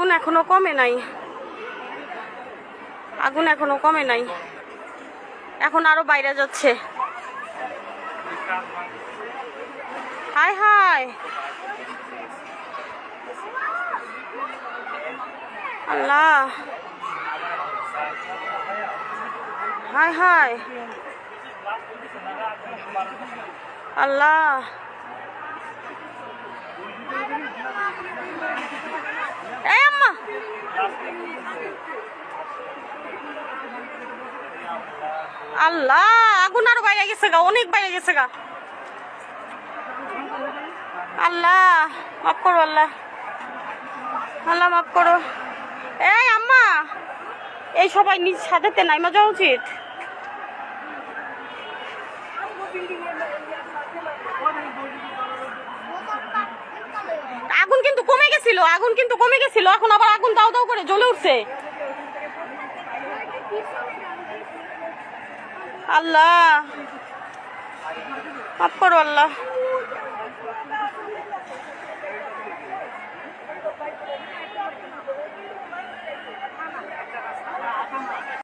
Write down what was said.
আগুন এখনো কমে নাই, আগুন এখনো কমে নাই, এখন আরো বাইরে যাচ্ছে। হায় হায় আল্লাহ, হায় হায় আল্লাহ, এই আম্মা আল্লাহ, আগুন আরো বাইরে গেছে গা, অনেক বাইরে গেছে গা। আল্লাহ মাফ করো, আল্লাহ আল্লাহ মাফ করো। এই আম্মা, এই সবাই নিজ ছাদেতে নাইমা যাওয়া উচিত। আগুন কিন্তু কমে গেছিল, আগুন কিন্তু কমে গেছিল, এখন আবার আগুন দাও দাও করে জ্বলে উঠছে। আল্লাহ মাফ করো আল্লাহ।